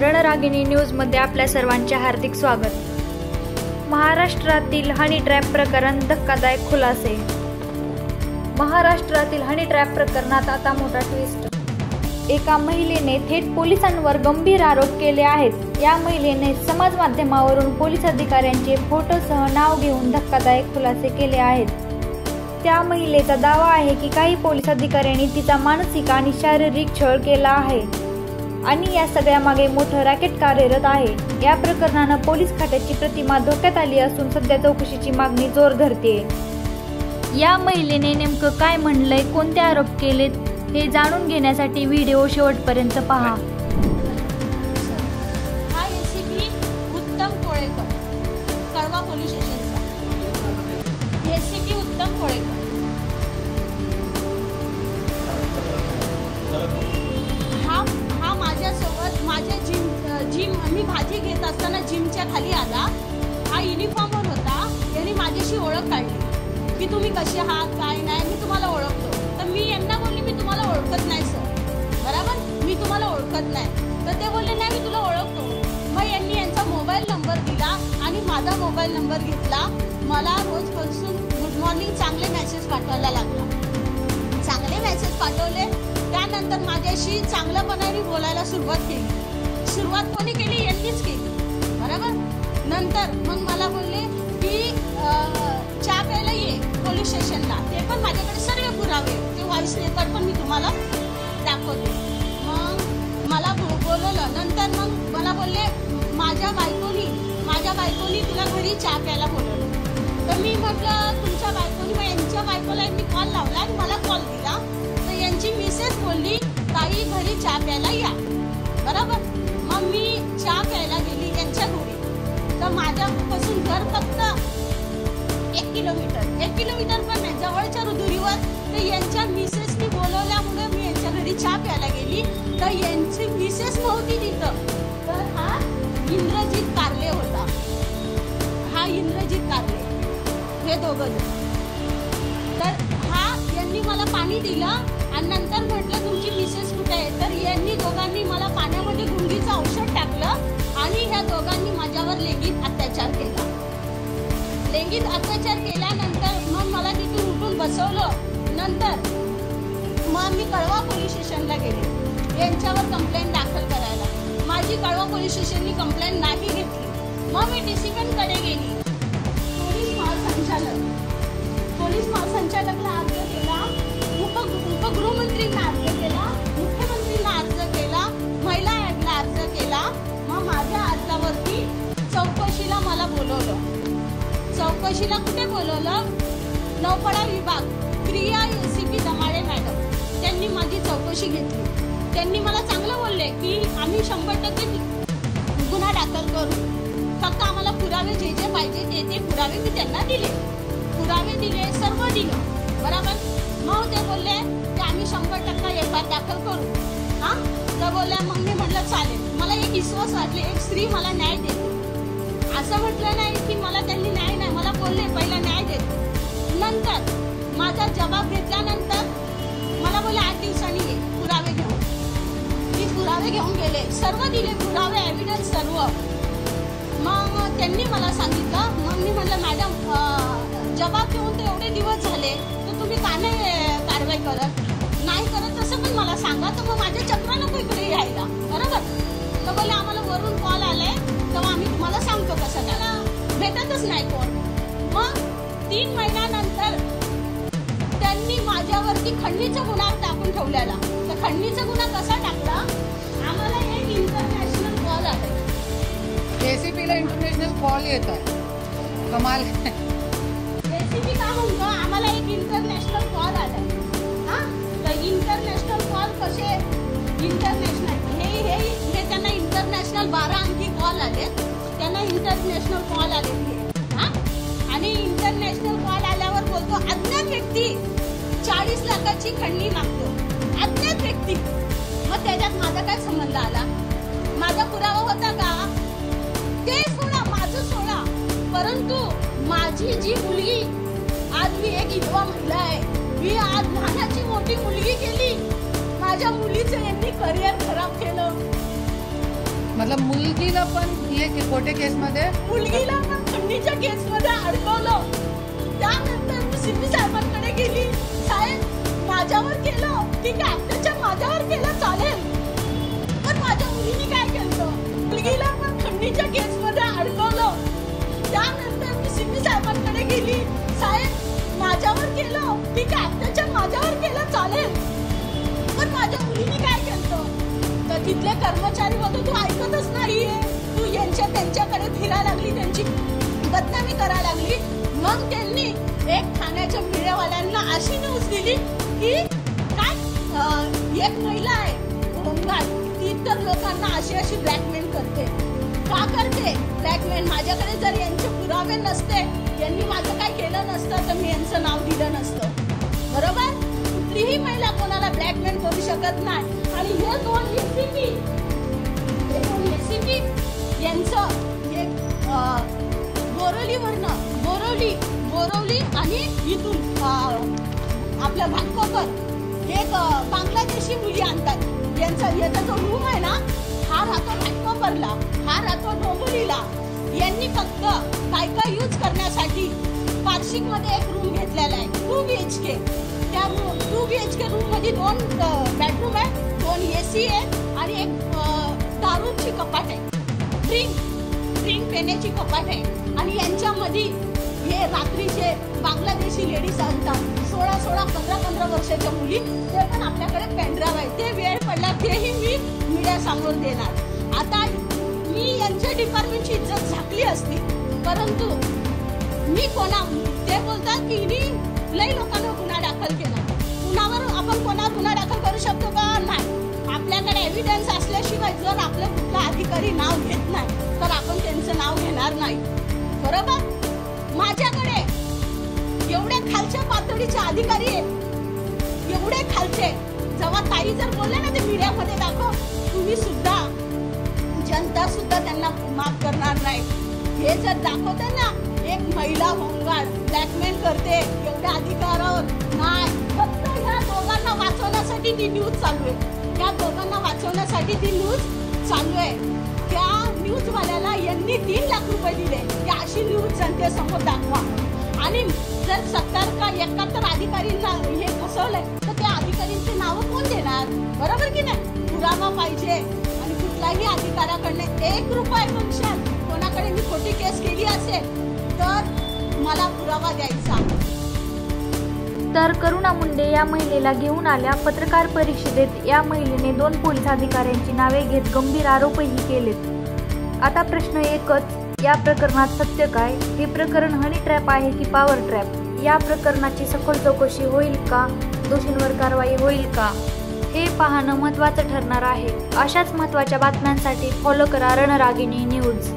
रणरागिणी न्यूजमध्ये आपल्या सर्वांचे हार्दिक स्वागत। महाराष्ट्रातील हनी ट्रॅप प्रकरण धक्कादायक खुलासे। महाराष्ट्रातील हनी ट्रॅप प्रकरणात आता मोठा ट्विस्ट। एका महिलेने थेट पोलिसांवर गंभीर आरोप केले आहेत। या महिलेने समाज माध्यमावरून पोलीस अधिकाऱ्यांचे फोटोसह नाव घेऊन धक्कादायक खुलासे केले आहेत। त्या महिलेचा दावा आहे की काही पोलीस अधिकाऱ्यांनी तिचा मानसिक आणि शारीरिक छळ केला आहे आणि या सगळ्यामागे मोठं रॅकेट कार्यरत आहे। या प्रकरणानं पोलीस खात्याची प्रतिमा धोक्यात आली असून सध्या चौकशीची मागणी जोर धरते। या महिलेने नेमकं काय म्हणलंय, कोणते आरोप केलेत हे जाणून घेण्यासाठी व्हिडिओ शेवटपर्यंत पहा। हा एसीपी उत्तम कोळेकर, कळवा पोलीस स्टेशनचा एसीपी उत्तम कोळेकर। हा माझ्यासोबत माझ्या जिम मी भाजी घेत असताना जिमच्या खाली आला। हा युनिफॉर्मवर होता। यांनी माझ्याशी ओळख काढली की तुम्ही कसे आहात, काय नाही, मी तुम्हाला ओळखतो। तर मी यांना बोलली मी तुम्हाला ओळखत नाही सर, बरोबर, मी तुम्हाला ओळखत नाही। तर ते बोलले नाही मी तुला ओळखतो। मग यांनी यांचा मोबाईल नंबर दिला आणि माझा मोबाईल नंबर घेतला। मला रोजपासून गुड मॉर्निंग चांगले मेसेज पाठवायला लागला। चांगले मेसेज पाठवले, त्यानंतर माझ्याशी चांगल्यापणाने बोलायला सुरुवात केली। सुरुवात कोणी केली? यांनीच केली, बरोबर। नंतर मग मला बोलले की चहा प्यायला ये पोलीस स्टेशनला। ते पण माझ्याकडे सर्व पुरावे, ते व्हॉइस रेकॉर्ड पण मी तुम्हाला दाखवते। मग मला बोलवलं। नंतर मग मला बोलले माझ्या बायकोनी तुला घरी चहा प्यायला बोलवलं। तर मी म्हटलं तुमच्या बायकोनी, मग यांच्या बायकोला मी कॉल लावला आणि मला कॉल दिला। तर यांची मिसेस बोलली ताई घरी चहा प्यायला या, बरोबर। मग मी चहा प्यायला गेली यांच्या घरी। तर माझ्यापासून घर फक्त 1 किलोमीटर पण नाही, जवळच्या रुधुरीवर। तर यांच्या मिसेसनी बोलवल्यामुळे मी यांच्या घरी चहा प्यायला गेली। तर यांची मिसेस नव्हती तिथं, तर हा इंद्रजित कारले होता। हा इंद्रजित कारले, हे दोघं। तर यांनी मला पाणी दिलं आणि नंतर म्हटलं तुमची मिसेस कुठे आहे? तर यांनी दोघांनी मला पाण्यामध्ये गुंगीचं औषध टाकलं आणि ह्या दोघांनी माझ्यावर लैंगिक अत्याचार केला। लैंगिक अत्याचार केल्यानंतर मग मला तिथून उठून बसवलं। नंतर मग मी कळवा पोलीस स्टेशनला गेले यांच्यावर कंप्लेंट दाखल करायला। माझी कळवा पोलीस स्टेशननी कंप्लेंट नाही घेतली। मग मी डीसीपीकडे गेली। पोलीस महासंचालकला अर्ज केला, उपगृहमंत्रींना अर्ज केला, मुख्यमंत्रींना अर्ज केला, महिला आयोगाला अर्ज केला। मग माझ्या अर्जावरती चौकशीला मला बोलवलं। चौकशीला कुठे बोलवलं? नौपाडा विभाग, प्रिया एसीपी दमाडे मॅडम, त्यांनी माझी चौकशी घेतली। त्यांनी मला चांगलं बोलले की आम्ही 100% गुन्हा दाखल करू, फक्त आम्हाला पुरावे जे पाहिजे ते पुरावे मी त्यांना दिले। पुरावे दिले, सर्व दिलं, बरोबर। मग ते बोलले की आम्ही 100% FIR दाखल करू। हां, तर बोलल्या। मग मी म्हटलं चालेल। मला एक विश्वास वाटले, एक स्त्री मला न्याय देते, असं म्हटलं नाही की मला त्यांनी न्याय नाही, मला बोलले पहिला न्याय देते। नंतर माझा जबाब घेतल्यानंतर मला बोलले 8 दिवसांनी ये पुरावे घेऊन। मी पुरावे घेऊन गेले, सर्व दिले पुरावे, एव्हिडन्स सर्व। मग त्यांनी मला सांगितलं। मग मी म्हटलं मॅडम जबाब घेऊन तर एवढे दिवस झाले, तर तुम्ही का नाही कारवाई करत? नाही करत असं पण मला सांगा, तर मग माझ्या चक्र नको इकडे यायला, बरोबर। तर बोले आम्हाला वरून कॉल आलाय, तेव्हा आम्ही तुम्हाला सांगतो कसं। त्याला भेटतच नाही कोण। मग 3 महिन्यानंतर त्यांनी माझ्यावरती खंडणीचा गुन्हा टाकून ठेवलेला। तर खंडणीचा गुन्हा कसा टाकला? आम्हाला एक इंटरनॅशनल कॉल आला। एसीपीला इंटरनॅशनल कॉल येत आहे, कमाल। एसीपी का म्हणतो आम्हाला एक इंटरनॅशनल कॉल आला। हां, तर इंटरनॅशनल कॉल कसे? इंटरनॅशनल हे त्यांना इंटरनॅशनल 12 अंकी कॉल आले, त्यांना इंटरनॅशनल कॉल आले। हां, आणि इंटरनॅशनल कॉल आल्यावर बोलतो अज्ञात व्यक्ती 40 लाखाची खंडणी मागतो, अज्ञात व्यक्ती। मग त्याच्यात माझा काय संबंध आला? माझा पुरावा होता का? ते सोडा, माझं सोडा, परंतु माझी जी मुलगी, आज मी एक विधवा महिला आहे, मी आज लहानाची मोठी मुलगी केली, माझ्या मुलीचं यांनी करिअर खराब केलं। मतलब मुलगीला पण हे खोटे केसमध्ये मुलगीला पण खंडणीच्या केसमध्ये अडकवलं. त्यानंतर मी सिद्धी साहेबांकडे गेली. साहेब माझ्यावर केलं ठीक आहे, अत्याचार माझ्यावर केलं चालेल, पण माझ्या मुलीने काय केलं? मुलगीला पण खंडणीच्या केसमध्ये अडकवलं. त्यानंतर मी सिद्धी साहेबांकडे गेली. साहेब माझ्यावर केलं ठीक आहे, अत्याचार माझ्यावर केलं चालेल, पण माझ्या मुलीने काय केलं? तर तिथले कर्मचारी बोलतो तू ऐकतच नाहीये, तू त्यांच्याकडे फिरायला लागली, त्यांची बदनामी करायला लागली. मग त्यांनी एक ठाण्याच्या मीडियावाल्यांना अशी न्यूज दिली की काय एक महिला आहे होमगार्ड, ती तर लोकांना अशी ब्लॅकमेल करते. का करते ब्लॅकमेल? माझ्याकडे जर यांचे पुरावे नसते, यांनी माझं काय केलं नसतं, तर मी यांचं नाव दिलं नसतं. बरोबर? कुठलीही महिला कोणाला ब्लॅकमेल करू शकत नाही. आणि हे दोन एसीपी यांचं बोरवली आणि इथून आपल्या घाटकोपर एक बांगलादेशी मुली आणतात. याचा जो रूम आहे ना, हा राहतो घाटकोपरला, हा राहतो डोंबिवलीला. यांनी फक्त काय यूज करण्यासाठी पार्शिकमध्ये एक रूम घेतलेला आहे 2 BHK. त्या 2 BHK रूम मध्ये 2 बेडरूम आहे, 2 AC आहे आणि एक दारूची कपाट आहे, ड्रिंक पिण्याची कपाट आहे. आणि यांच्यामध्ये हे रात्रीचे बांगलादेशी लेडीज आणतात, 16, 15 वर्षाच्या मुली. ते पण आपल्याकडे पेनड्राईव्ह आहे, ते वेळ पडला तेही मी मीडियासमोर देणार. आता मी यांच्या डिपार्टमेंटची इज्जत झाकली असती, परंतु मी ते बोलतात की मी लई लोकांना गुन्हा दाखल केला. आपण कोणावर गुन्हा दाखल करू शकतो का? नाही. आपल्याकडे एव्हिडन्स असल्याशिवाय जर आपलं कुठला अधिकारी नाव घेत नाही तर आपण त्यांचं नाव घेणार नाही. बरोबर? माझ्याकडे एवढे खालच्या पातळीचे अधिकारी आहेत, एवढे खालचे. जेव्हा ताई जर बोलले ना ते मीडियामध्ये दाखव, तुम्ही सुद्धा जनता सुद्धा त्यांना माफ करणार नाही. हे जर दाखवते ना एक महिला होमगार्ड ब्लॅकमेल करते एवढ्या अधिकारावर, नाही, फक्त ह्या दोघांना वाचवण्यासाठी ती न्यूज चालू आहे. त्या दोघांना वाचवण्यासाठी ती न्यूज चालू आहे. त्या न्यूजवाल्याला यांनी 3 लाख रुपये दिले की अशी न्यूज जनतेसमोर दाखवा. आणि जर 70 का 71 अधिकारींना हे फसवलंय तर त्या अधिकारींचे नाव कोण देणार? बरोबर की नाही? पुरावा पाहिजे. आणि कुठल्याही अधिकाऱ्याकडनं 1 रुपया फंक्शन कोणाकडे मी खोटी केस केली असेल तर मला पुरावा द्यायचा. तर करुणा मुंडे या महिलेला घेऊन आल्या. पत्रकार परिषदेत या महिलेने 2 पोलीस अधिकाऱ्यांची नावे घेत गंभीर आरोपही केलेत. आता प्रश्न एकच, या प्रकरणात सत्य काय? हे प्रकरण हनी ट्रॅप आहे की पॉवर ट्रॅप? या प्रकरणाची सखोल चौकशी होईल का? दोषींवर कारवाई होईल का? हे पाहणं महत्त्वाचं ठरणार आहे. अशाच महत्त्वाच्या बातम्यांसाठी फॉलो करा रणरागिणी न्यूज.